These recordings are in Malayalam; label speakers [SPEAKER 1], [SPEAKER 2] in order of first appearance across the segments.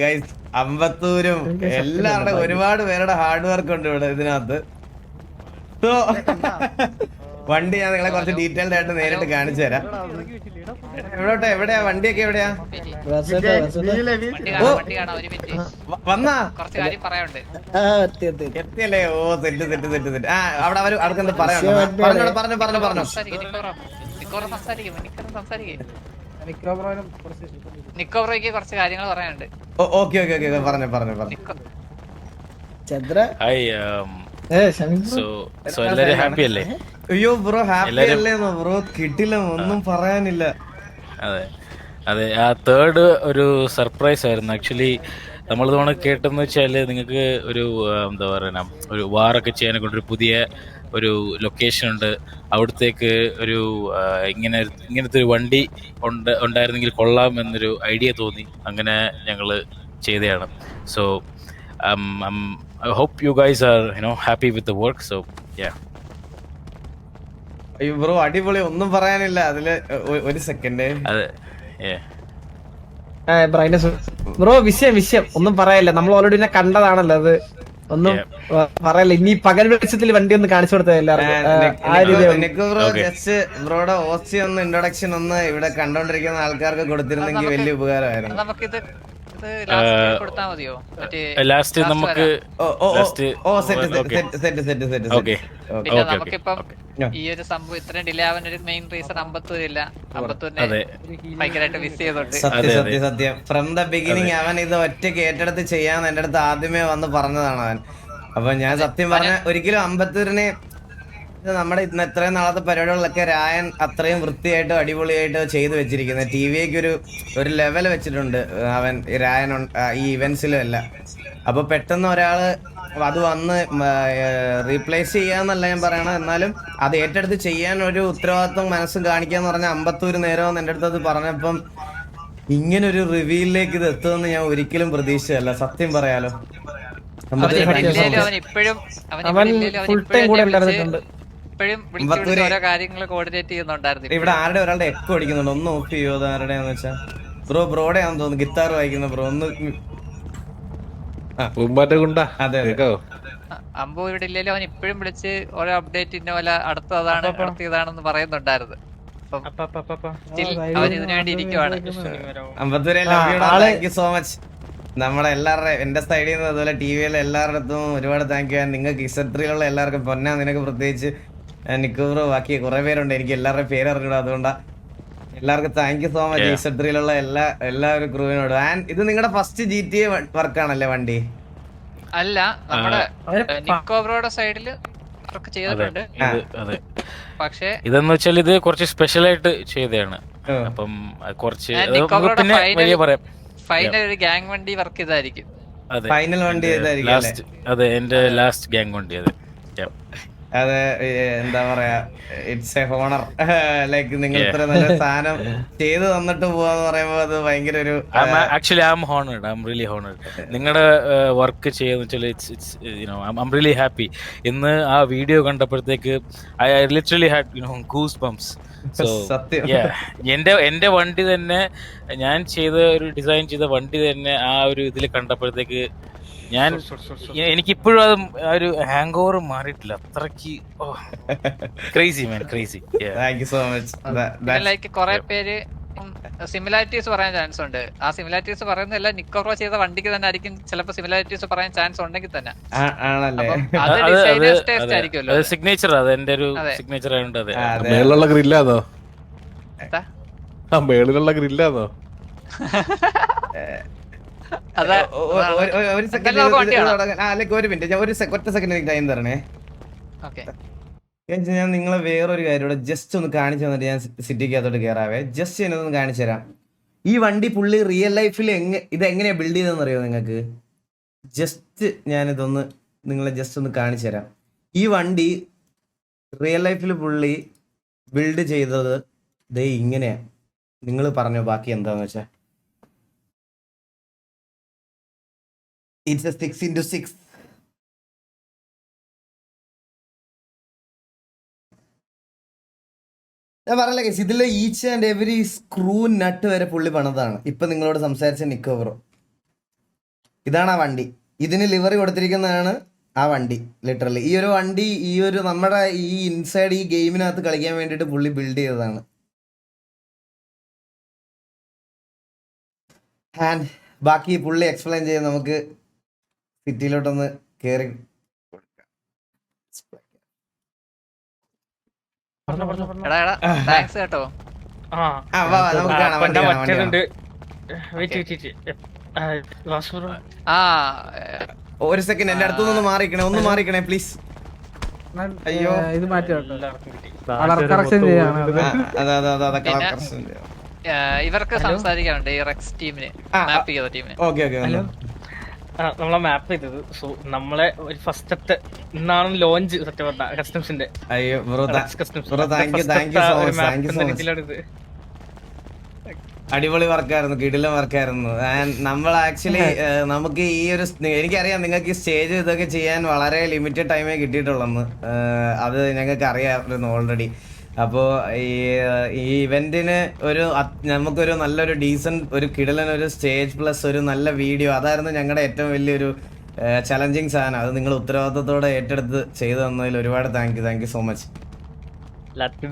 [SPEAKER 1] ഗൈസ് അമ്പത്തൂരും എല്ലാവരുടെ ഒരുപാട് പേരുടെ ഹാർഡ് വർക്ക് ഉണ്ട് ഇവിടെ ഇതിനകത്ത്. സോ വണ്ടി ഞാൻ നിങ്ങളെ കുറച്ച് ഡീറ്റെയിൽഡ് ആയിട്ട് നേരിട്ട് കാണിച്ചു തരാം. എവിടെയാ വണ്ടിയൊക്കെ എവിടെയാ? വന്നാ എത്തിയല്ലേ? ഓ സെറ്റ് സെറ്റ് സെറ്റ് സെറ്റ്. ആ അവിടെ അവര് അവർക്കെന്താ പറയാ? പറഞ്ഞു.
[SPEAKER 2] നിക്കോബ്രോയ്ക്ക് കുറച്ച് കാര്യങ്ങൾ പറയാനുണ്ട്.
[SPEAKER 1] ഓക്കെ പറഞ്ഞു. അയ്യോ ബ്രോ ഹാപ്പി അല്ലേന്നോ ബ്രോ? കിട്ടില്ല, ഒന്നും പറയാനില്ല.
[SPEAKER 3] അതെ ആ തേർഡ് ഒരു സർപ്രൈസ് ആയിരുന്നു ആക്ച്വലി. നമ്മൾ തവണ കേട്ടെന്ന് വെച്ചാല് നിങ്ങൾക്ക് ഒരു എന്താ പറയുക, ഒരു വാറൊക്കെ ചെയ്യാനെ കൊണ്ടൊരു പുതിയ ഒരു ലൊക്കേഷൻ ഉണ്ട്, അവിടത്തേക്ക് ഒരു ഇങ്ങനത്തെ ഒരു വണ്ടി ഉണ്ടായിരുന്നെങ്കിൽ കൊള്ളാം എന്നൊരു ഐഡിയ തോന്നി. അങ്ങനെ ഞങ്ങൾ ചെയ്തതാണ്. So I hope you guys are happy with the work. So yeah.
[SPEAKER 1] അയ്യോ ബ്രോ അടിപൊളി, ഒന്നും പറയാനില്ല. അതില് ഒരു സെക്കൻഡ്.
[SPEAKER 3] അതെ
[SPEAKER 4] ബ്രോ വിഷയം ഒന്നും പറയല്ല. നമ്മൾ ഓൾറെഡി കണ്ടതാണല്ലോ, അത് ഒന്നും പറയല്ല. ഇനി പകൽ വെളിച്ചത്തിൽ വണ്ടി ഒന്ന് കാണിച്ചു കൊടുത്തത് എല്ലാവർക്കും.
[SPEAKER 1] ജസ്റ്റ് ബ്രോയുടെ ഓസ്റ്റി ഒന്ന് ഇൻട്രൊഡക്ഷൻ ഒന്ന് ഇവിടെ കണ്ടോണ്ടിരിക്കുന്ന ആൾക്കാർക്ക് കൊടുത്തിരുന്നെങ്കിൽ വലിയ ഉപകാരമായിരുന്നു.
[SPEAKER 3] ലാസ്റ്റ് നമുക്ക്
[SPEAKER 2] പിന്നെ നമുക്കിപ്പം ഈ ഒരു സംഭവം ഇത്രയും ഡിലേ ആവാൻ ഒരു മെയിൻ റീസൺ അമ്പത്തൂരില്ല. അമ്പത്തൂരിനെ ഭയങ്കരമായിട്ട് മിസ് ചെയ്തോണ്ട്
[SPEAKER 1] സത്യം ഫ്രം ദ ബിഗിനിങ് അവൻ ഇത് ഒറ്റയ്ക്ക് ഏറ്റെടുത്ത് ചെയ്യാന്ന് എന്റെ അടുത്ത് ആദ്യമേ വന്ന് പറഞ്ഞതാണ് അവൻ. അപ്പൊ ഞാൻ സത്യം പറഞ്ഞ ഒരിക്കലും അമ്പത്തൂരിനെ നമ്മുടെ ഇന്ന് എത്രയും നാളത്തെ പരിപാടികളിലൊക്കെ രായൻ അത്രയും വൃത്തിയായിട്ടും അടിപൊളിയായിട്ട് ചെയ്തു വെച്ചിരിക്കുന്നത്. ടി വിക്ക് ഒരു ലെവൽ വെച്ചിട്ടുണ്ട് അവൻ രായൻ ഈ ഇവന്റ്സിലും എല്ലാം. അപ്പൊ പെട്ടെന്ന് ഒരാള് അത് വന്ന് റീപ്ലേസ് ചെയ്യാന്നല്ല ഞാൻ പറയണത്, എന്നാലും അത് ഏറ്റെടുത്ത് ചെയ്യാൻ ഒരു ഉത്തരവാദിത്വം മനസ്സും കാണിക്കാന്ന് പറഞ്ഞ അമ്പത്തൂര് നേരം എന്റെ അടുത്ത് അത് പറഞ്ഞപ്പം ഇങ്ങനൊരു റിവ്യൂയിലേക്ക് ഇത് എത്തുമെന്ന് ഞാൻ ഒരിക്കലും പ്രതീക്ഷിച്ചതല്ല, സത്യം പറയാലോ. ഇവിടെ ആരുടെ ഒരാളുടെ എക്കോ അടിക്കുന്നുണ്ട്, ഒന്ന് ഓഫ് ചെയ്യോ? അത് ആരുടെയാന്ന് വെച്ചാ ബ്രോയുടെ ആണെന്ന് തോന്നുന്നു, ഗിത്താർ വായിക്കുന്ന ബ്രോ. ഒന്ന്
[SPEAKER 2] അതെ അമ്പോ ഇവിടെ ഇല്ലല്ലോ. അവൻ ഇപ്പോഴും വിളിച്ച് ഓരോ അപ്ഡേറ്റ് ഇന്ന പോലെ അടുത്തതാണെന്ന് പറയുന്നുണ്ടായിരുന്നു. അവൻ ഇതിനു വേണ്ടി ഇരിക്കുവാണ്.
[SPEAKER 1] അമ്പത്തൂരെ താങ്ക് യു സോ മച്ച്. നമ്മുടെ എല്ലാവരുടെയും എന്റെ സൈഡിൽ നിന്ന് അതുപോലെ ടി വിയിലെ എല്ലാവരുടെ ഒരുപാട് താങ്ക് യു. നിങ്ങൾക്ക് ഇസട്രിയിലുള്ള എല്ലാവർക്കും, പൊന്നാ നിനക്ക് പ്രത്യേകിച്ച്, നിക്കോബ്രോ, ബാക്കി കുറെ പേരുണ്ട്, എനിക്ക് എല്ലാവരുടെയും പേര് അറിഞ്ഞൂടാ, അതുകൊണ്ടാ എല്ലാവർക്കും താങ്ക് യു സോ മച്ച്. ഇസട്രിയിലുള്ള എല്ലാവരും ക്രൂവിനോട്. ആൻഡ് ഇത് നിങ്ങളുടെ ഫസ്റ്റ് GTA വർക്കാണല്ലേ വണ്ടി?
[SPEAKER 2] അല്ല, നമ്മുടെ നിക്കോബ്രോയുടെ സൈഡില് വർക്ക് ചെയ്തിട്ടുണ്ട്. പക്ഷേ ഇതെന്ന്
[SPEAKER 3] വെച്ചാൽ ഇത് കുറച്ച് സ്പെഷ്യൽ ആയിട്ട് ചെയ്തതാണ്. അപ്പം കുറച്ച്
[SPEAKER 2] ഫൈനൽ ഒരു ഗ്യാങ് വണ്ടി വർക്ക് ചെയ്തായിരിക്കും.
[SPEAKER 1] ഫൈനൽ വണ്ടി
[SPEAKER 3] അതെ, എന്റെ ലാസ്റ്റ് ഗ്യാങ് വണ്ടി.
[SPEAKER 1] അതെ എന്താ പറയാ, ഇറ്റ്സ് എ ഹോണർ. ലൈക്ക് നിങ്ങൾ ഇത്ര നല്ല സാധനം ചെയ്തു തന്നിട്ട് പോവാന്ന് പറയുമ്പോ അത് ഭയങ്കര ഒരു
[SPEAKER 3] actually I am honoured. I am really honoured. നിങ്ങളുടെ വർക്ക് ചെയ്യാന്ന് വെച്ചാൽ ഐ ആം റിയലി ഹാപ്പി. ഇന്ന് ആ വീഡിയോ കണ്ടപ്പോഴത്തേക്ക് I literally had goose bumps. എന്റെ വണ്ടി തന്നെ, ഞാൻ ഒരു ഡിസൈൻ ചെയ്ത വണ്ടി തന്നെ ആ ഒരു ഇതിൽ കണ്ടപ്പോഴത്തേക്ക് എനിക്കിപ്പോഴും അത് ആ ഒരു ഹാങ് ഓവർ മാറിയിട്ടില്ല. അത്രക്ക് crazy man, crazy.
[SPEAKER 1] Thank you so much.
[SPEAKER 2] Like കുറെ പേര് സിമിലാരിറ്റീസ് പറയാൻ ചാൻസ് ഉണ്ട്. ആ സിമിലാരിറ്റീസ് പറയുന്നതല്ല, നിക്കോബ്രോ ചെയ്ത വണ്ടിക്ക് തന്നെ ആയിരിക്കും ചിലപ്പോ സിമിലാരിറ്റീസ് പറയാൻ ചാൻസ് ഉണ്ടെങ്കിൽ തന്നെ.
[SPEAKER 3] സിഗ്നേച്ചർ, അത് എന്റെ ഒരു സിഗ്നേച്ചർ ആയതുകൊണ്ട്. അതെ,
[SPEAKER 5] മേളിലുള്ള ഗ്രില്ലാന്നോ? മേളിലുള്ള ഗ്രില്ലാന്നോ?
[SPEAKER 1] ഒരു സെക്കൻഡ്, ഒറ്റ സെക്കൻഡ് ടൈം തരണേ. ഞാൻ നിങ്ങളെ വേറൊരു കാര്യം ജസ്റ്റ് ഒന്ന് കാണിച്ചു തന്നിട്ട് ഞാൻ സിറ്റിക്കകത്തോട്ട് കയറാവേ. ജസ്റ്റ് ഞാനൊന്ന് കാണിച്ചു തരാം. ഈ വണ്ടി പുള്ളി റിയൽ ലൈഫിൽ ഇതെങ്ങനെയാ ബിൽഡ് ചെയ്തതെന്ന് അറിയോ നിങ്ങൾക്ക്? ജസ്റ്റ് ഞാനിതൊന്ന് നിങ്ങളെ ജസ്റ്റ് ഒന്ന് കാണിച്ചു തരാം. ഈ വണ്ടി റിയൽ ലൈഫിൽ പുള്ളി ബിൽഡ് ചെയ്തത് ദേ ഇങ്ങനെയാ. നിങ്ങൾ പറഞ്ഞോ ബാക്കി എന്താന്ന് വെച്ചാ. It's A 6x6. ഞാൻ പറഞ്ഞില്ല കേസ്, ഇതിലെ ഈച്ച് ആൻഡ് എവരി സ്ക്രൂ നട്ട് വരെ പുള്ളി പണിതാണ്. ഇപ്പൊ നിങ്ങളോട് സംസാരിച്ച നിക്കോബ്രോ ഇതാണ് ആ വണ്ടി. ഇതിന് ലിവറി കൊടുത്തിരിക്കുന്നതാണ് ആ വണ്ടി. ലിറ്ററലി ഈ ഒരു വണ്ടി ഈ ഒരു നമ്മുടെ ഈ ഇൻസൈഡ് ഈ ഗെയിമിനകത്ത് കളിക്കാൻ വേണ്ടിയിട്ട് പുള്ളി ബിൽഡ് ചെയ്തതാണ്. ആൻഡ് ബാക്കി പുള്ളി എക്സ്പ്ലെയിൻ ചെയ്ത് നമുക്ക് സിറ്റിയിലോട്ടൊന്ന് കയറി
[SPEAKER 2] താങ്ക്സ് കേട്ടോ.
[SPEAKER 1] നമുക്ക് കാണാം. വണ്ടി കാണാം, വണ്ടി കാണാം. ഒരു സെക്കൻഡ് എന്റെ അടുത്തൊന്ന് മാറിക്കണേ, ഒന്ന് മാറിക്കണേ പ്ലീസ്. അയ്യോ
[SPEAKER 4] ഇത് മാറ്റി
[SPEAKER 2] ഇവർക്ക് സംസാരിക്കാനുണ്ട് ഈ റെക്സ് ടീമിന്, മാപ്പ് ചെയ്ത ടീമിന്.
[SPEAKER 1] Okay okay.
[SPEAKER 5] നമ്മളെ മാപ്പ് ചെയ്തത്. സോ നമ്മളെ ഒരു ഫസ്റ്റത്തെ ഇന്നാണ് ലോഞ്ച് സത്യം പറഞ്ഞ കസ്റ്റംസിന്റെ.
[SPEAKER 1] അയ്യോ bro thank you so much. അടിപൊളി വർക്കായിരുന്നു, കിടിലം വർക്കായിരുന്നു. നമ്മൾ ആക്ച്വലി നമുക്ക് ഈ ഒരു എനിക്കറിയാം നിങ്ങൾക്ക് ഈ സ്റ്റേജ് ഇതൊക്കെ ചെയ്യാൻ വളരെ ലിമിറ്റഡ് ടൈമേ കിട്ടിയിട്ടുള്ളെന്ന്. അത് ഞങ്ങൾക്ക് അറിയാമായിരുന്നു ഓൾറെഡി. അപ്പോൾ ഈ ഇവന്റിന് നമുക്കൊരു നല്ലൊരു ഡീസന്റ് ഒരു കിടിലൻ ഒരു സ്റ്റേജ് പ്ലസ് ഒരു നല്ല വീഡിയോ, അതായിരുന്നു ഞങ്ങളുടെ ഏറ്റവും വലിയൊരു ചലഞ്ചിങ് സാധനം. അത് നിങ്ങൾ ഉത്തരവാദിത്തത്തോടെ ഏറ്റെടുത്ത് ചെയ്തു തന്നതിൽ ഒരുപാട് താങ്ക് യു സോ മച്ച്.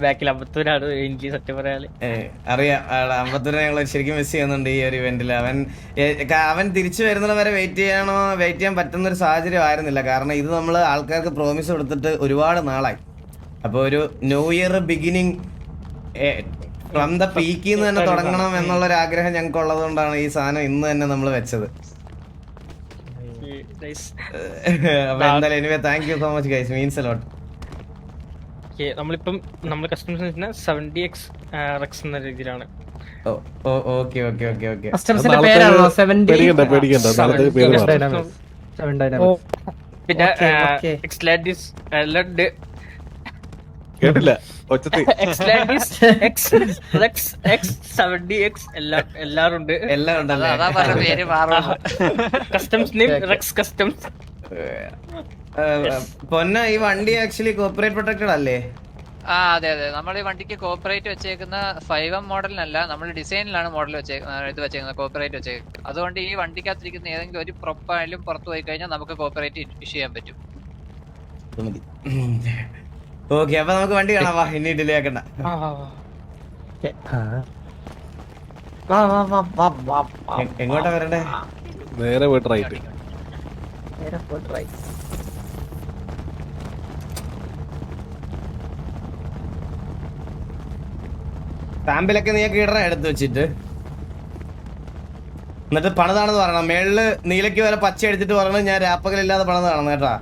[SPEAKER 5] ബാക്കിൽ അമ്പത്തൂരാണ് എനിക്ക് സത്യം പറയാല്.
[SPEAKER 1] അറിയാം, അമ്പത്തൂരെ ഞങ്ങൾ ശരിക്കും മിസ് ചെയ്യുന്നുണ്ട് ഈ ഒരു ഇവന്റിൽ. അവൻ തിരിച്ചു വരുന്നത് വരെ വെയിറ്റ് ചെയ്യാൻ പറ്റുന്ന ഒരു സാഹചര്യം ആയിരുന്നില്ല. കാരണം ഇത് നമ്മൾ ആൾക്കാർക്ക് പ്രോമിസ് കൊടുത്തിട്ട് ഒരുപാട് നാളായി. അപ്പോൾ ഒരു new year beginning from the പീക്കിൽ നിന്ന് തന്നെ തുടങ്ങണം എന്നുള്ളൊരു ആഗ്രഹം ഞങ്ങൾക്ക് ഉള്ളത് കൊണ്ടാണ് ഈ സാധനം ഇന്ന് തന്നെ നമ്മൾ വെച്ചത്. അപ്പൊ എന്തായാലും anyway thank you so much guys, means a lot.
[SPEAKER 5] നമ്മളിപ്പം നമ്മൾ കസ്റ്റമേഴ്സിന് 70x റെക്സ് എന്ന രീതിയിലാണ്.
[SPEAKER 1] Okay okay okay okay.
[SPEAKER 4] കസ്റ്റംസിന്റെ പേരാണോ 70?
[SPEAKER 5] പിന്നെ എക്സ്ലാൻഡിസ്
[SPEAKER 6] കേട്ടില്ല
[SPEAKER 5] എല്ലാരും ഉണ്ട്.
[SPEAKER 1] എല്ലാം ഉണ്ടല്ലോ.
[SPEAKER 2] പേര് മാറും.
[SPEAKER 5] Customs name Rex customs.
[SPEAKER 1] പൊന്ന ഈ വണ്ടി ആക്ച്വലി കോപ്പറേറ്റ് പ്രൊട്ടക്റ്റഡ് അല്ലേ?
[SPEAKER 2] അതെ അതെ. നമ്മൾ ഈ വണ്ടിക്ക് കോപ്പറേറ്റ് വെച്ചേക്കുന്ന 5M മോഡലിനല്ല, നമ്മൾ ഡിസൈനിലാണ് മോഡൽ വെച്ചേക്കുന്നത് കോപ്പറേറ്റ് വെച്ചേക്കുന്നത്. അതുകൊണ്ട് ഈ വണ്ടിക്കകത്തിരിക്കുന്ന ഏതെങ്കിലും ഒരു പ്രൊഫൈലും പുറത്തു പോയി കഴിഞ്ഞാൽ നമുക്ക് കോപ്പറേറ്റ് ഇഷ്യൂ ചെയ്യാൻ പറ്റും.
[SPEAKER 1] ഓക്കെ, അപ്പൊ നമുക്ക് വണ്ടി കാണാം. വാ, ഇനി ഡിലേ ആക്കണ്ട. എങ്ങോട്ടാ വരണ്ടേ?
[SPEAKER 6] നേരെ പോയിട്ട് റൈറ്റ്.
[SPEAKER 1] സാമ്പിളൊക്കെ നീയൊക്കെ ഇടണം എടുത്ത് വെച്ചിട്ട്. എന്നിട്ട് പണിതാണെന്ന് പറയണം. മേളില് നീലയ്ക്ക് വരെ പച്ച എടുത്തിട്ട് പറയണം ഞാൻ രാപ്പകലില്ലാതെ പണിതാണെന്ന് കേട്ടാ.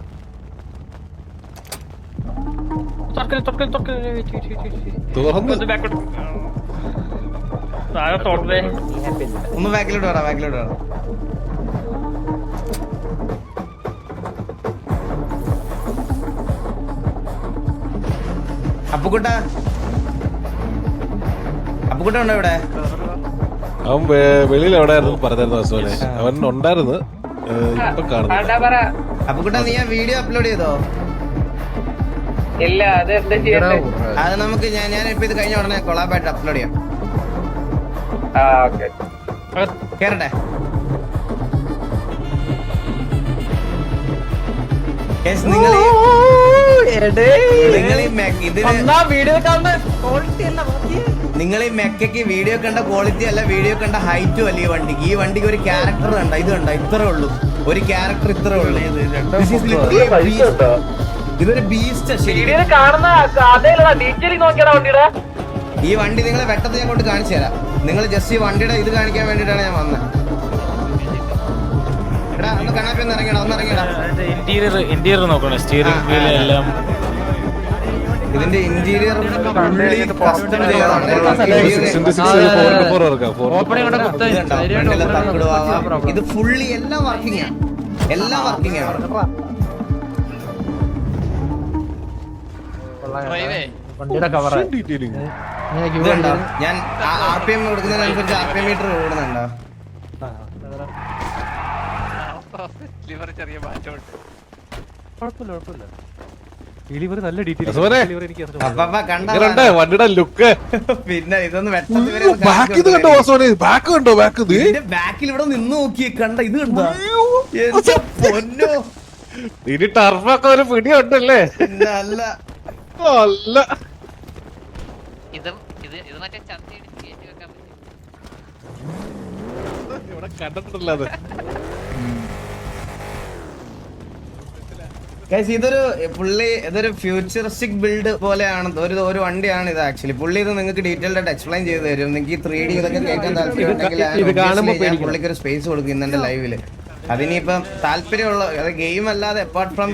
[SPEAKER 1] ഒന്ന് ബാക്കിലോട്ട് വേണം, ബാക്കിലോട്ട് വേണം. അപ്പുക്കുട്ട ഉണ്ടോ ഇവിടെ?
[SPEAKER 6] അവൻ വെളിയിൽ എവിടെയായിരുന്നു പറഞ്ഞായിരുന്നു അസുവനെ. അവൻ ഉണ്ടായിരുന്നു, ഇപ്പൊ കാണുന്നു.
[SPEAKER 1] അപ്പുക്കുട്ട നീ ആ വീഡിയോ അപ്ലോഡ് ചെയ്തോ?
[SPEAKER 5] ഇല്ല,
[SPEAKER 1] അത് നമുക്ക് ഞാൻ ഇപ്പൊ ഇത് കഴിഞ്ഞ ഉടനെ കൊളാബായിട്ട് അപ്ലോഡ് ചെയ്യാം. കേറട്ടെ? നിങ്ങൾ ഈ മെക്കയ്ക്ക് വീഡിയോ കണ്ട ക്വാളിറ്റി അല്ല, വീഡിയോ കണ്ട ഹൈറ്റും അല്ല ഈ വണ്ടിക്ക്. ഈ വണ്ടിക്ക് ഒരു ക്യാരക്ടർ കണ്ട, ഇത് കണ്ട, ഇത്രേ ഉള്ളൂ. ഒരു ക്യാരക്ടർ ഇത്രേ ഉള്ളൂ. ഇതൊരു ബീസ്റ്റ്. ഈ വണ്ടി നിങ്ങളെ വെട്ടത്തിൽ ഞാൻ കൊണ്ട് കാണിച്ചു തരാം. നിങ്ങൾ ജസ്റ്റ് ഈ വണ്ടിയുടെ ഇത് കാണിക്കാൻ വേണ്ടിട്ടാണ് ഞാൻ വന്നത്. എടാ ഒന്ന് കണ്ണാപ്പി ഒന്ന് ഇറങ്ങിയടാ, ഒന്ന് ഇറങ്ങിയടാ.
[SPEAKER 3] ഇന്റീരിയർ നോക്കണം, സ്റ്റിയറിംഗ് വീൽ എല്ലാം.
[SPEAKER 1] ഇതിന്റെ ഇന്റീരിയർ ഇത് ഫുള്ളി എല്ലാം വർക്കിംഗ് ആണ്, എല്ലാം വർക്കിംഗ് ആണ്. ഞാൻ RPM കൊടുക്കുന്നതിനനുസരിച്ച് RPM മീറ്റർ ഓടുന്നുണ്ടോ?
[SPEAKER 2] ചെറിയ മാറ്റമുണ്ട്.
[SPEAKER 6] അസോനെ
[SPEAKER 1] അപ്പ കണ്ട
[SPEAKER 6] എങ്ങനെയുണ്ട് വണ്ടിയുടെ ലുക്ക്?
[SPEAKER 1] പിന്നെ ഇതൊന്ന്
[SPEAKER 6] ബാക്ക് ഇത് കണ്ടോ അസോനെ? ബാക്ക് കണ്ടോ? ബാക്ക് ഇത്
[SPEAKER 1] ബാക്കിൽ ഇവിടെ നിന്ന് നോക്കിയേ കണ്ട ഇത് കണ്ടോ പൊന്നോ
[SPEAKER 6] ഇനി ടർഫൊക്കെ ഒരു പിടിയുണ്ടല്ലേ?
[SPEAKER 1] അല്ല
[SPEAKER 6] അല്ല
[SPEAKER 2] ഇത് മറ്റേ ചന്തി കയറ്റി വെക്കാൻ പറ്റും.
[SPEAKER 6] ഇവിടെ കണ്ടിട്ടില്ല അത്.
[SPEAKER 1] ഇതൊരു ഫ്യൂച്ചറിസ്റ്റിക് ബിൽഡ് പോലെയാണ് ഒരു വണ്ടിയാണ് ഇത് ആക്ച്വലി. പുള്ളി ഇത് നിങ്ങൾക്ക് ഡീറ്റെയിൽഡ് ആയിട്ട് എക്സ്പ്ലെയിൻ ചെയ്ത് തരും. നിങ്ങൾക്ക് 3D ഇതൊക്കെ കേൾക്കാൻ താല്പര്യം പുള്ളിക്ക് ഒരു സ്പേസ് കൊടുക്കുന്നുണ്ട് ലൈവില്. അതിനിപ്പം താല്പര്യമുള്ള ഗെയിം അല്ലാതെ അപ്പാർട്ട് ഫ്രം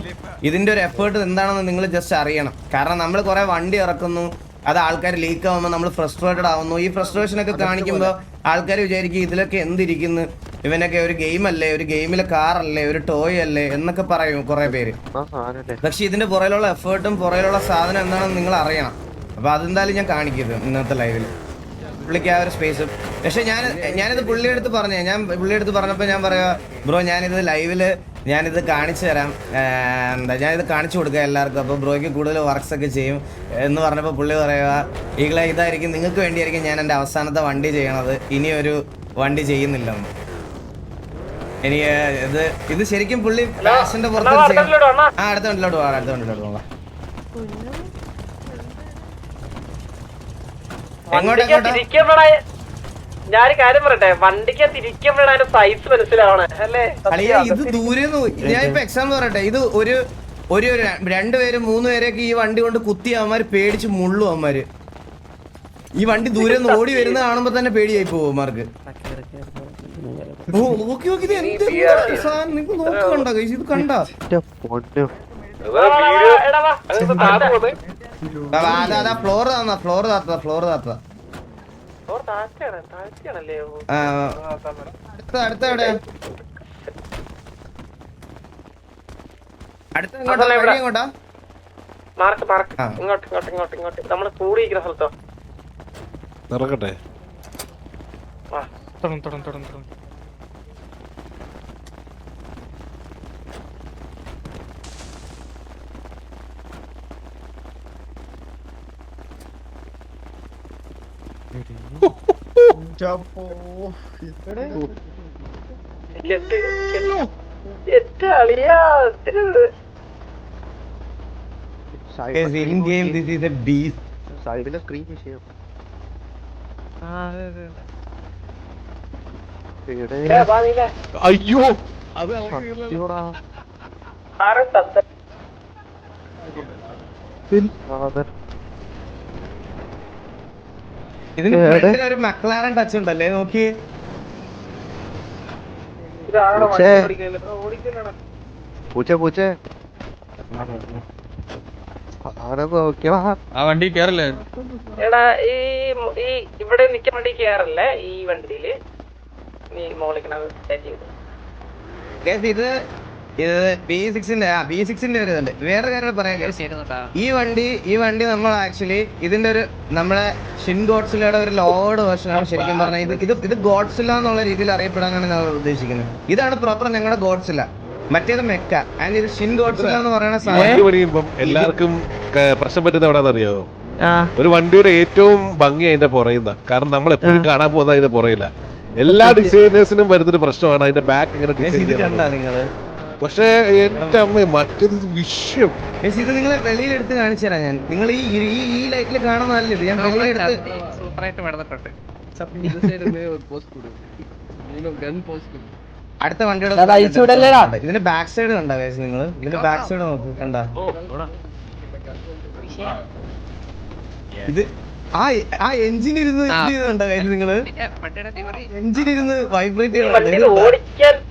[SPEAKER 1] ഇതിന്റെ ഒരു എഫേർട്ട് എന്താണെന്ന് നിങ്ങൾ ജസ്റ്റ് അറിയണം. കാരണം നമ്മൾ കുറെ വണ്ടി ഇറക്കുന്നു, അത് ആൾക്കാർ ലീക്ക് ആവുമ്പോൾ നമ്മൾ ഫ്രസ്ട്രേറ്റഡ് ആവുന്നു. ഈ ഫ്രസ്ട്രേഷൻ ഒക്കെ കാണിക്കുമ്പോൾ ആൾക്കാർ വിചാരിക്കും ഇതിലൊക്കെ എന്തിരിക്കുന്നു, ഇവനൊക്കെ ഒരു ഗെയിം അല്ലേ, ഒരു ഗെയിമിലെ കാറല്ലേ, ഒരു ടോയ് അല്ലേ എന്നൊക്കെ പറയും കുറെ പേര്. പക്ഷെ ഇതിന്റെ പുറയിലുള്ള എഫേർട്ടും പുറയിലുള്ള സാധനം എന്താണെന്ന് നിങ്ങൾ അറിയണം. അപ്പൊ അതെന്തായാലും ഞാൻ കാണിക്കുന്നത് ഇന്നത്തെ ലൈവിൽ പുള്ളിക്ക് ആ ഒരു സ്പേസും. പക്ഷെ ഞാനിത് പുള്ളിയെടുത്ത് പറഞ്ഞപ്പോൾ ഞാൻ പറയാ ബ്രോ ഞാനിത് ലൈവില് ഞാനിത് കാണിച്ചു തരാം, ഞാനിത് കാണിച്ചു കൊടുക്കാം എല്ലാവർക്കും, അപ്പോൾ ബ്രോയ്ക്ക് കൂടുതൽ വർക്ക്സ് ഒക്കെ ചെയ്യും എന്ന് പറഞ്ഞപ്പോൾ പുള്ളി പറയുക ഈകളെ ഇതായിരിക്കും നിങ്ങൾക്ക് വേണ്ടിയായിരിക്കും ഞാൻ എൻ്റെ അവസാനത്തെ വണ്ടി ചെയ്യണത്, ഇനിയൊരു വണ്ടി ചെയ്യുന്നില്ലെന്ന്. എനിക്ക് ഇത് ശരിക്കും പുള്ളി പാഷന്റെ പുറത്ത് അടുത്ത വണ്ടിലോട്ട് പോകാം.
[SPEAKER 4] ഞാനൊരു കാര്യം പറയട്ടെ, വണ്ടിക്ക് തിരിക്കുമ്പോഴാണ് അതിന്റെ സൈസ് മനസ്സിലാവണേ അല്ലേ?
[SPEAKER 1] ഇത് ദൂരെ ഞാൻ ഇപ്പൊ എക്സാമ്പിൾ പറയട്ടെ, ഇത് ഒരു 2 പേര് 3 പേരൊക്കെ ഈ വണ്ടി കൊണ്ട് കുത്തി അവന്മാര് പേടിച്ച് മുള്ളും. അവന്മാര് ഈ വണ്ടി ദൂരെ നിന്ന് ഓടി വരുന്ന കാണുമ്പോ തന്നെ പേടിയായി പോകും അവന്മാർക്ക്. നോക്കണ്ട ഇത് കണ്ട ഫ്ലോർ താത്ത അടുത്ത എവിടെയാ? അടുത്ത എങ്ങോട്ടാ?
[SPEAKER 4] ഇങ്ങോട്ട് നമ്മള് കൂടിയിരിക്കുന്ന സ്ഥലത്തോ
[SPEAKER 6] ഇറങ്ങട്ടെ. അയ്യോ അത്
[SPEAKER 1] ഇതിന് ഒരു മക്ലാരൻ ടച്ച് ഉണ്ടല്ലേ നോക്കി.
[SPEAKER 7] ആ വണ്ടി കേറല്ലേ?
[SPEAKER 4] എടാ ഈ ഇവിടെ നിൽക്കുന്ന വണ്ടി കേറല്ലേ ഈ വണ്ടിയില് നീ
[SPEAKER 1] ഇത് B6-ന്റെ ഒരു ഇതുണ്ട്. വേറെ കാര്യം പറയാം, ഈ വണ്ടി നമ്മൾ ആക്ച്വലി ഇതിന്റെ ഒരു നമ്മുടെ ഷിൻ ഗോഡ്സിലയുടെ ഒരു ലോഡ് വേർഷനാണ് ശരിക്കും പറഞ്ഞാൽ. ഇത് ഗോഡ്സില എന്നുള്ള രീതിയിൽ അറിയപ്പെടാനാണ് ഞാൻ ഉദ്ദേശിക്കുന്നത്. ഇതാണ് പ്രോപ്പർ ഞങ്ങളുടെ ഗോഡ്സില, മറ്റേത് മെക്ക. ആൻഡ് ഇത് ഷിൻ ഗോഡ്സില എന്ന് പറയുന്ന
[SPEAKER 6] സാധനം എല്ലാവർക്കും പ്രശ്നം പറ്റുന്ന എവിടെയാണെന്ന് അറിയാമോ? ഒരു വണ്ടിയുടെ ഏറ്റവും ഭംഗി അതിന്റെ പുറയുന്ന, കാരണം നമ്മൾ എപ്പോഴും കാണാൻ പോകുന്ന അതിന്റെ പുറയില്ല. എല്ലാ ഡിസൈനേഴ്സിനും വരുന്നൊരു പ്രശ്നമാണ് അതിന്റെ ബാക്ക് ഇങ്ങനെ ഡിസൈൻ ചെയ്യുന്നത്. പക്ഷെ എന്റെ അമ്മ മറ്റൊരു വിഷയം
[SPEAKER 1] ഇത് നിങ്ങളെ വെളിയിലെടുത്ത് കാണിച്ചു തരാം ഞാൻ. നിങ്ങൾ ഈ ലൈറ്റിൽ കാണുന്നതല്ലേ ഇത്, ഞാൻ വെളിയിലെടുത്ത് അടുത്ത വണ്ടിയുടെ ഇതിന്റെ ബാക്ക് സൈഡ് കണ്ട നിങ്ങൾ? ഇതിന്റെ ബാക്ക് സൈഡ് നോക്ക്, കണ്ട ഇത് ആ എഞ്ചിൻ ഇരുന്ന് കണ്ട നിങ്ങള്? എഞ്ചിൻ ഇരുന്ന് വൈബ്രേറ്റ് ചെയ്യണം.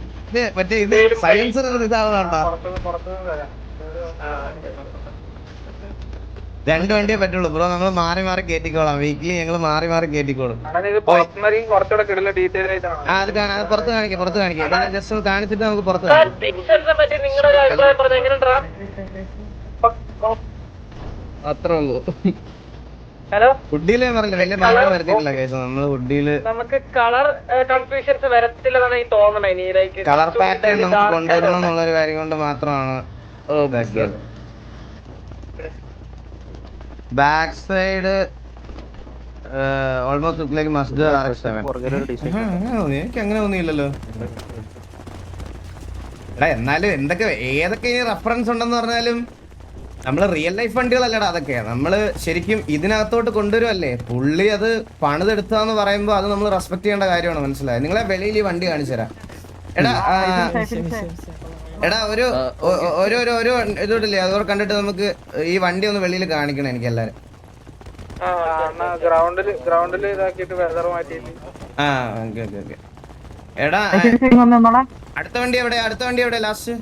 [SPEAKER 1] മറ്റേ ഇത് സൈലൻസർ ഇതാവുന്നുണ്ടോ? 2 വണ്ടിയെ പറ്റുള്ളൂ ബ്രോ, നമ്മൾ മാറി മാറി കേറ്റിക്കോളാം. വീക്കിലി ഞങ്ങൾ മാറി മാറി കേറ്റിക്കോളും. അത് പുറത്ത് കാണിക്കാം, ജസ്റ്റ് കാണിച്ചിട്ട് നമുക്ക് പുറത്ത് അത്രേ ഉള്ളൂ.
[SPEAKER 4] ഹലോ,
[SPEAKER 1] വുഡിയില് പറഞ്ഞില്ല വലിയ മാറ്റം വരുത്തിയിട്ടില്ല കേസ്. നമ്മള് വുഡിയില്
[SPEAKER 4] നമുക്ക് കളർ കൺഫ്യൂഷൻസ് വരത്തില്ലെന്നാണ് എനിക്ക് തോന്നുന്നത്.
[SPEAKER 1] കളർ പാറ്റേൺ നമുക്ക് കൊണ്ടുവരണം എന്നുള്ളൊരു കാര്യം കൊണ്ട് മാത്രമാണ്. Back side almost look like masjid എനിക്ക് അങ്ങനെ ഒന്നുമില്ലല്ലോ. എടാ എന്നാലും ഏതൊക്കെ ഇനി റെഫറൻസ് ഉണ്ടെന്ന് പറഞ്ഞാലും നമ്മള് റിയൽ ലൈഫ് വണ്ടികളല്ലടാ അതൊക്കെ. നമ്മള് ശരിക്കും ഇതിനകത്തോട്ട് കൊണ്ടുവരുമല്ലേ. പുള്ളി അത് പണിതെടുത്താന്ന് പറയുമ്പോ അത് നമ്മൾ റെസ്പെക്ട് ചെയ്യേണ്ട കാര്യമാണ്. മനസ്സിലായത്? നിങ്ങളെ വെളിയിൽ ഈ വണ്ടി കാണിച്ചു തരാം. എടാ ഒരു ഇതോട്ടില്ലേ അതോടെ കണ്ടിട്ട് നമുക്ക് ഈ വണ്ടി ഒന്ന് വെളിയിൽ കാണിക്കണം എനിക്ക് എല്ലാരും. എടാ അടുത്ത വണ്ടി എവിടെ ലാസ്റ്റ്?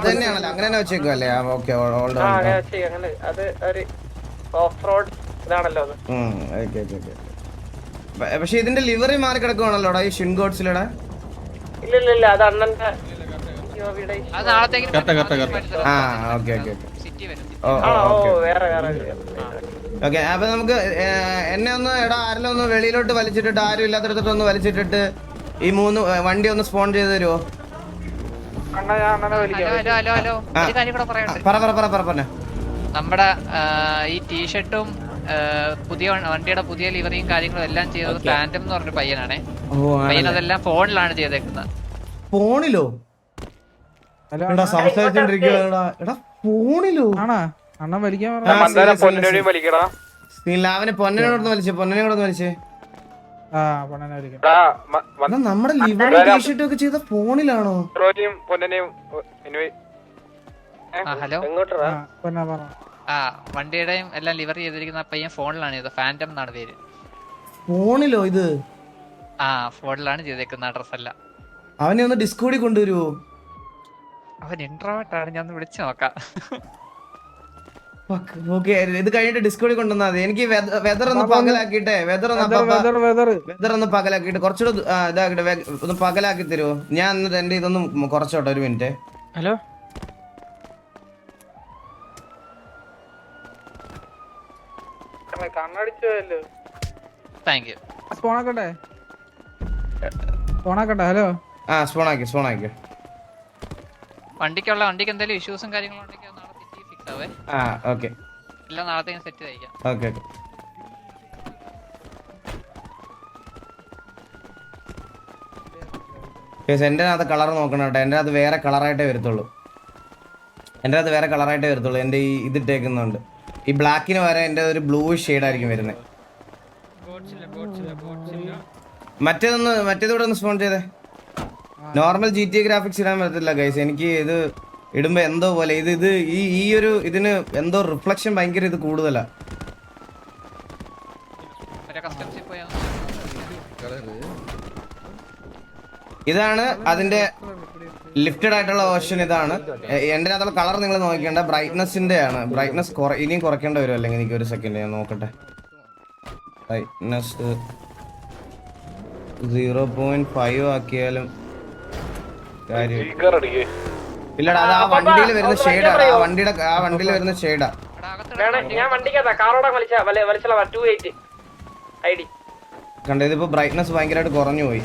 [SPEAKER 1] തന്നെയാണല്ലോ അങ്ങനെ തന്നെ വെച്ചേക്കുവല്ലേ? ഓക്കെ പക്ഷെ ഇതിന്റെ ലിവറി മാറി കിടക്കുവാണല്ലോടാ ഈ ഷിൻഗോട്സിലടാ.
[SPEAKER 2] അത് നാളത്തേക്ക് സിറ്റി വരും.
[SPEAKER 1] ഓക്കെ അപ്പൊ നമുക്ക് എന്നെ ഒന്ന് ആരെല്ലാം ഒന്ന് വെളിയിലോട്ട് വലിച്ചിട്ടിട്ട് ആരും ഇല്ലാത്തടത്തോട്ട് ഒന്ന് വലിച്ചിട്ടിട്ട് ഈ 3 വണ്ടി ഒന്ന് സ്പോൺ ചെയ്ത് തരുമോ?
[SPEAKER 2] നമ്മുടെ ഈ ടീഷർട്ടും പുതിയ വണ്ടിയുടെ പുതിയ ലിവറിയും കാര്യങ്ങളും എല്ലാം ചെയ്തത് ഫാന്റം എന്ന് പറഞ്ഞൊരു പയ്യനാണേ. പയ്യൻ അതെല്ലാം ഫോണിലാണ് ചെയ്തേക്കുന്നത്.
[SPEAKER 1] ഫോണിലോ? ഫോണിലോ? അവനെ പൊന്നനോടൊന്ന് വലിച്ചേ. നമ്മുടെ ലിവറി ടീഷർട്ടും ഒക്കെ ചെയ്ത ഫോണിലാണോ?
[SPEAKER 2] ഹലോ. വണ്ടിയുടെയും എല്ലാം ലിവർ ചെയ്തിരിക്കുന്ന പയ്യൻ ഫോണിലാണ് ചെയ്തത്. ഫാന്റം എന്നാണ് പേര്.
[SPEAKER 1] ഫോണിലോ ഇത്?
[SPEAKER 2] ഫോണിലാണ് ചെയ്തേക്കുന്ന അഡ്രസ് അല്ല.
[SPEAKER 1] അവനെ ഒന്ന് ഡിസ്കോഡിൽ കൊണ്ടുവരുവോ?
[SPEAKER 2] അവൻ ഇൻട്രോവേർട്ടാണ്. ഞാൻ ഒന്ന് വിളിച്ചു നോക്കാം.
[SPEAKER 1] ഓക്കെ ഇത് കഴിഞ്ഞിട്ട് ഡിസ്കോഡിൽ കൊണ്ടുവന്നാൽ മതി. എനിക്ക് വെതർ ഒന്ന് പകലാക്കിട്ടെ. വെതർ ഒന്ന് പകലാക്കിട്ട് കുറച്ചുകൂടെ ഇതാക്കിട്ട് ഒന്ന് പകലാക്കി തരുമോ? ഞാൻ എന്നിട്ട് എന്റെ ഇതൊന്നും കുറച്ചോട്ടെ. ഒരു മിനിറ്റ്.
[SPEAKER 5] Hello
[SPEAKER 2] thank you.
[SPEAKER 7] സ്പോണാക്കട്ടെ. ഹലോ
[SPEAKER 1] സ്പോൺ ആക്കി.
[SPEAKER 2] വണ്ടിക്ക് എന്തെങ്കിലും ഇഷ്യൂസും കാര്യങ്ങളും ഉണ്ടെങ്കിൽ നാളെ സിറ്റി ഫിക്സ് ആവേ.
[SPEAKER 1] ഓക്കെ
[SPEAKER 2] എല്ലാം നാളത്തേക്ക് സെറ്റ് ചെയ്യിക്കാം.
[SPEAKER 1] ഓക്കെ എന്റെ അകത്ത് കളർ നോക്കണം കേട്ടോ. എന്റെ അത് വേറെ കളറായിട്ടേ വരത്തുള്ളൂ. എന്റെ ഈ ഇതിട്ടേക്കുന്നുണ്ട്. ഈ ബ്ലാക്കിന് വരെ എന്റെ ഒരു ബ്ലൂ ഷെയ്ഡായിരിക്കും വരുന്നത്. മറ്റേതൂടെ ഒന്ന് സ്പോൺ ചെയ്തേ. നോർമൽ GTA ഗ്രാഫിക്സ് ഇടാൻ പറ്റത്തില്ല ഗൈസ്. എനിക്ക് ഇത് ഇടുമ്പോ എന്തോ പോലെ ഇത് ഈ ഒരു ഇതിന് എന്തോ റിഫ്ലക്ഷൻ ഭയങ്കര ഇത് കൂടുതലാ. ഇതാണ് അതിന്റെ ലിഫ്റ്റഡ് ആയിട്ടുള്ള ഓപ്ഷൻ. ഇതാണ് എന്റെ അകത്തുള്ള കളർ. നിങ്ങൾ നോക്കേണ്ട ബ്രൈറ്റ്നസിന്റെ ആണ്. ബ്രൈറ്റ്നസ് ഇനിയും കുറയ്ക്കേണ്ടി വരും. അല്ലെങ്കിൽ എനിക്ക് ഒരു സെക്കൻഡ് ഞാൻ നോക്കട്ടെ. ബ്രൈറ്റ്നസ് 0.5 ആക്കിയാലും കാര്യം ഇല്ലടാ. അത് ആ വണ്ടിയിൽ വരുന്ന ഷെയ്ഡാണ്. ആ വണ്ടിയിൽ വരുന്ന ഷെയ്ഡാ. കണ്ടോ? ഇതിപ്പോ ബ്രൈറ്റ്നസ് ഭയങ്കരമായിട്ട് കുറഞ്ഞു പോയി.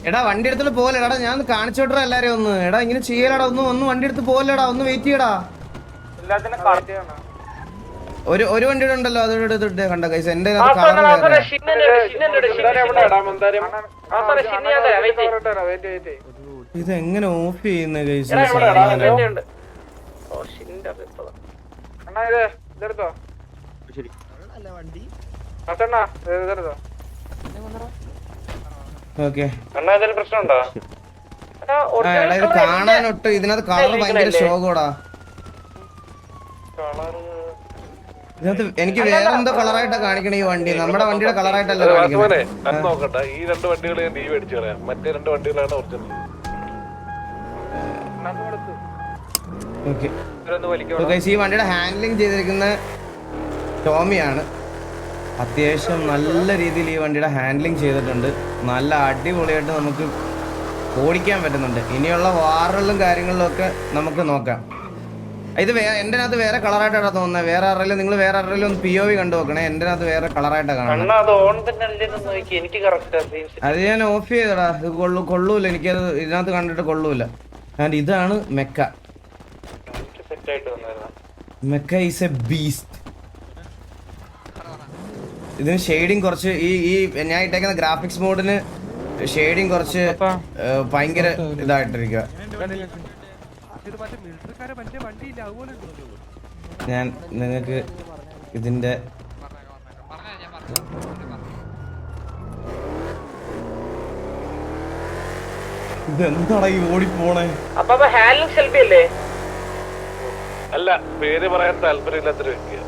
[SPEAKER 1] എടാ വണ്ടി എടുത്തിട്ട് പോലെടാ. ഞാൻ കാണിച്ചോട്ടാ എല്ലാരെയും ഒന്ന്. എടാ ഇങ്ങനെ ചെയ്യലടാ. ഒന്ന് വണ്ടി എടുത്ത് പോലെടാ. ഒന്ന് വെയിറ്റ് ചെയ്യടാ. ഒരു വണ്ടി ഉണ്ടല്ലോ അതോടെ എടുത്തിട്ട് കണ്ട കൈസ്. എന്റെ ഇത് എങ്ങനെ ഓഫ് ചെയ്യുന്ന കൈസ്? ഓക്കെ ഇത് കാണാനൊട്ട് ഇതിനകത്ത് കളർ ഭയങ്കര ഷോകോടാ. ഇതിനകത്ത് എനിക്ക് വേറെ എന്തോ കളറായിട്ടാ കാണിക്കണ ഈ വണ്ടി. നമ്മുടെ വണ്ടിയുടെ കളറായിട്ടല്ല കാണിക്കണേ.
[SPEAKER 6] ഈ 2 വണ്ടികൾ ഞാൻ ഡീ മേടിച്ചു കളയാം. മറ്റേ 2 വണ്ടികളാണ് ഒറിജിനൽ.
[SPEAKER 1] ഈ വണ്ടിയുടെ ഹാൻഡ്ലിങ് ചെയ്തിരിക്കുന്ന ടോമിയാണ്. അത്യാവശ്യം നല്ല രീതിയിൽ ഈ വണ്ടിയുടെ ഹാൻഡ്ലിങ് ചെയ്തിട്ടുണ്ട്. നല്ല അടിപൊളിയായിട്ട് നമുക്ക് ഓടിക്കാൻ പറ്റുന്നുണ്ട്. ഇനിയുള്ള വാറുകളിലും കാര്യങ്ങളിലും ഒക്കെ നമുക്ക് നോക്കാം. ഇത് എന്റെ അകത്ത് വേറെ കളറായിട്ടാണ് തോന്നുന്നത്. വേറെ ആരെങ്കിലും നിങ്ങൾ വേറെ ആരെങ്കിലും ഒന്ന് POV കണ്ടു നോക്കണേ. എന്റെ അകത്ത് വേറെ കളറായിട്ടാണ് കാണുന്നത്. അത് ഞാൻ ഓഫ് ചെയ്തടാ. ഇത് കൊള്ളൂല, എനിക്കത് ഇതിനകത്ത് കണ്ടിട്ട് കൊള്ളൂല. ആൻഡ് ഇതാണ് Mecca. Mecca is A beast. ഇതിന് ഷെയ്ഡിങ് കുറച്ച് ഈ ഞാൻ ഇട്ടേക്കുന്ന ഗ്രാഫിക്സ് മോഡിന് ഷെയ്ഡിങ് കുറച്ച് ഭയങ്കര ഇതായിട്ടിരിക്കുക. ഞാൻ നിങ്ങൾക്ക് ഇതിന്റെ ഇതെന്താടാ ഈ ഓടിപ്പോണേ?
[SPEAKER 6] അല്ല, പേര് പറയാൻ താല്പര്യമില്ലാത്തൊരു വ്യക്തിയാണ്.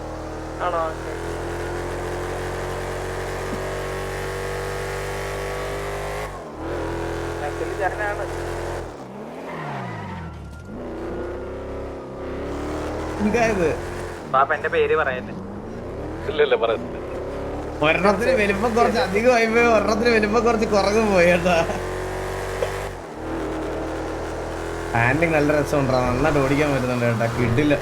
[SPEAKER 7] എന്റെ പേര് പറയല്ലേ?
[SPEAKER 6] ഇല്ലല്ല പറയുന്നത്.
[SPEAKER 1] ഒരെണ്ണത്തിന് വലിപ്പം കുറച്ച് അധികമായി പോയി, ഒരെണ്ണത്തിന് വലിപ്പം കുറച്ച് കുറഞ്ഞു പോയി കേട്ടാ. ഹാൻഡിങ് നല്ല രസമുണ്ടാ, നന്നായിട്ട് ഓടിക്കാൻ പറ്റുന്നുണ്ട് കേട്ടാ. കിട്ടില്ല.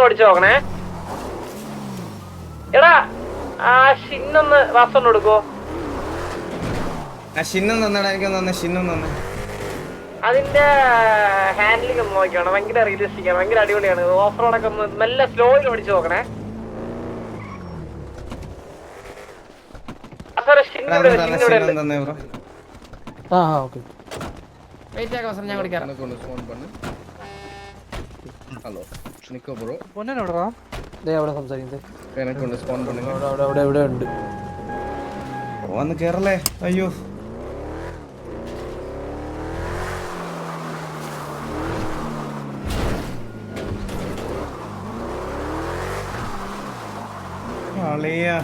[SPEAKER 4] ഓടിച്ചോക്കണേ എടാ. ആ ഷിന്നൊന്ന് വാസോണ്ട് കൊടുക്കോ.
[SPEAKER 1] ആ ഷിന്നും തന്നെടാ, എനിക്കൊന്ന് തന്നെ ഷിന്നും തന്നെ.
[SPEAKER 4] അതിന്റെ ഹാൻഡിലിംഗ് ഒന്ന് നോക്കിയാണ്, ഭയങ്കര റിയലിസ്റ്റിക് ആണ്, ഭയങ്കര അടിപൊളിയാണ്. ഓഫ് റോഡൊക്കെ ഒന്ന് നല്ല സ്ലോയിൽ ഓടിച്ചു നോക്കണേ.
[SPEAKER 1] ഷിന്നും തന്നെ ബ്രോ.
[SPEAKER 4] ഞാൻ വിളിക്കാം.
[SPEAKER 8] ഹലോ നിക്കോ ബ്രോ.
[SPEAKER 4] അവിടെ സംസാരിക്കുന്നത്
[SPEAKER 8] അവിടെ
[SPEAKER 4] ഉണ്ട്.
[SPEAKER 1] വന്ന് കേറല്ലേ? അയ്യോ കളിയാ.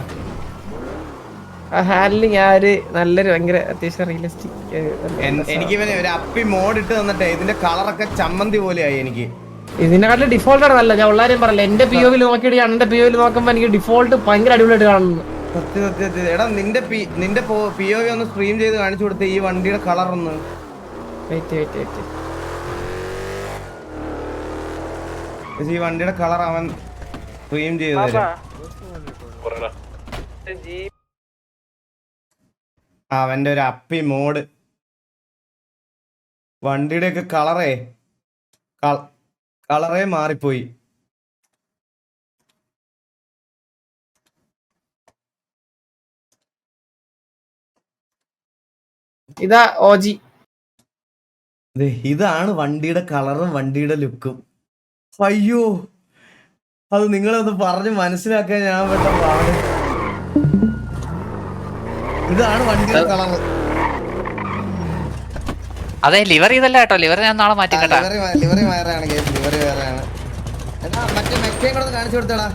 [SPEAKER 4] ആ ഹാൻഡിലിംഗ് ആ ഒരു നല്ലൊരു ഭയങ്കര അത്യാവശ്യം റിയലിസ്റ്റിക്.
[SPEAKER 1] എനിക്ക് ഇവനെ ഒരു അപ്പി മോഡ് ഇട്ട് തന്നിട്ടേ ഇതിന്റെ കളറൊക്കെ ചമ്മന്തി പോലെയായി എനിക്ക്.
[SPEAKER 4] ഇതിനെക്കാട്ടിലും ഡിഫോൾട്ട് ആണ് നല്ല. ഞാൻ ഉള്ളാരും പറയില്ല, എന്റെ POV നോക്കിയിട്ട് എന്റെ POV നോക്കുമ്പോ എനിക്ക് ഡിഫോൾട്ട് ഭയങ്കര അടിപൊളിയായിട്ട് കാണുന്നു.
[SPEAKER 1] സത്യം. എടാ നിന്റെ POV ഒന്ന് സ്ട്രീം ചെയ്ത് കാണിച്ചു കൊടുത്തേ ഈ വണ്ടിയുടെ കളർ ഒന്ന്. ഈ വണ്ടിയുടെ കളർ അവൻ സ്ട്രീം ചെയ്ത് തരും. അവന്റെ ഒരു അപ്പി മോഡ് വണ്ടിയുടെ ഒക്കെ കളറേ മാറിപ്പോയി.
[SPEAKER 4] ഇതാ OG.
[SPEAKER 1] ഇതാണ് വണ്ടിയുടെ കളറും വണ്ടിയുടെ ലുക്കും. അയ്യോ, അത് നിങ്ങളൊന്ന് പറഞ്ഞ് മനസ്സിലാക്കാൻ ഞാൻ പെട്ട പാട്. ഇതാണ് വണ്ടിയുടെ കളറ്.
[SPEAKER 2] അതെ, ലിവർ ഇതല്ല കേട്ടോ. ലിവർ ഞാൻ നാളെ മാറ്റി കേട്ടാ.
[SPEAKER 1] ലിവറി വേറെയാണ്, ലിവറി വേറെയാണ്. എന്നാ മറ്റേ മെക്കയും കൂടെ കാണിച്ചു കൊടുത്തടാ.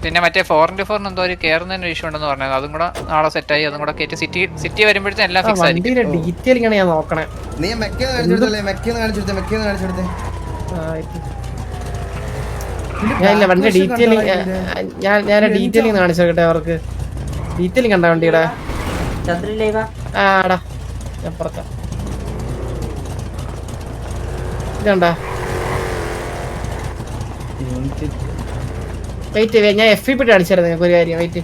[SPEAKER 2] പിന്നെ മറ്റേ 4x4 എന്തോ ഒരു കേറുന്നതിന് ഇഷ്യൂ ഉണ്ടെന്ന് പറഞ്ഞത്. അതും കൂടെ നാളെ സെറ്റായി. അതും കൂടെ കയറ്റി സിറ്റി വരുമ്പോഴത്തേക്കും എല്ലാം ഫിക്സ് ആയിരിക്കും.
[SPEAKER 4] ഡീറ്റെയിലിംഗ് ആണ് ഞാൻ നോക്കണേ.
[SPEAKER 1] നീ മെക്കന്ന് കാണിച്ചു കൊടുത്തല്ലേ? മെക്കന്ന് കാണിച്ചു കൊടുത്തേ.
[SPEAKER 4] ഞാനില്ല വണ്ടിയുടെ ഡീറ്റെയിലിംഗ് ഞാൻ ഡീറ്റെയിലിംഗ് കാണിച്ചു നോക്കട്ടെ അവർക്ക്. ഡീറ്റെയിലിംഗ് കണ്ട വണ്ടിയുടെ? ആടാ ഞാൻ പുറത്താ. ഇതണ്ടാ വെയിറ്റ്. ഞാൻ FP കാണിച്ചായിരുന്നു നിങ്ങൾക്ക് ഒരു കാര്യം. വെയിറ്റ്.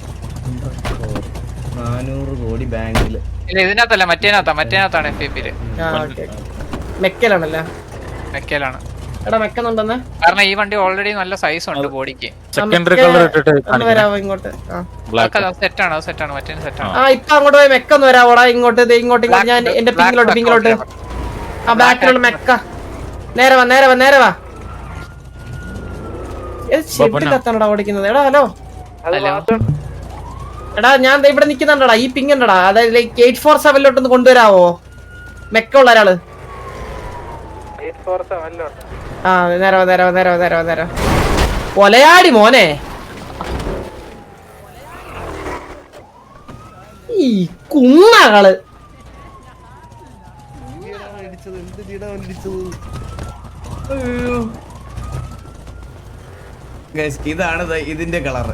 [SPEAKER 1] 400 കോടി ബാങ്കില്.
[SPEAKER 2] ഇല്ല, ഇതിനകത്തല്ല, മറ്റേനകത്താണ് FPL.
[SPEAKER 4] മെക്കലാണല്ലേ?
[SPEAKER 2] മെക്കലാണ്.
[SPEAKER 4] എടാ മെക്കുന്നുണ്ടെന്ന്.
[SPEAKER 2] കാരണം ഈ വണ്ടി ഓൾറെഡി നല്ല സൈസ് ഉണ്ട് ബോഡിക്ക്.
[SPEAKER 3] സെക്കൻഡറി കളർ ഇട്ടിട്ട്
[SPEAKER 4] വരാവോ ഇങ്ങോട്ട്?
[SPEAKER 2] സെറ്റാണ് മറ്റേ സെറ്റാണ്.
[SPEAKER 4] ആ ഇപ്പൊ അങ്ങോട്ട് പോയി മെക്കൊന്ന് വരാവോടാ ഇങ്ങോട്ട്. ഇങ്ങോട്ട് ഞാൻ എന്റെ പിങ്കിലോട്ട്. ആ ബാക്കിലുള്ള മെക്ക. നേരെ വാ. ഷെഡിലെത്താനടാ ഓടിക്കുന്നത്. എടാ ഹലോ. എടാ ഞാൻ ഇവിടെ നിക്കുന്നുണ്ടടാ. ഈ പിങ് ഉണ്ടടാ. അതായത് 847 കൊണ്ടുവരാവോ മെക്ക ഉള്ള ഒരാള്? ആ നേരോ കൊലയാടി മോനെ. ഈ കുണ്ണകള്
[SPEAKER 1] ഇതാണ് ഇതിന്റെ കളറ്,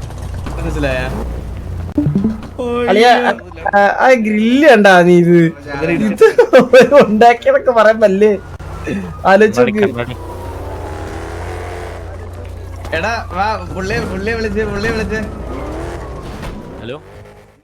[SPEAKER 1] മനസ്സിലായ?
[SPEAKER 4] അളിയ ആ ഗ്രില്ല് കണ്ടാ നീ ഇത് ഉണ്ടാക്കിയതൊക്കെ പറയുമ്പല്ലേ ആലോചിച്ച്
[SPEAKER 1] എടാ വാ പുള്ളിയെ വിളിച്ച്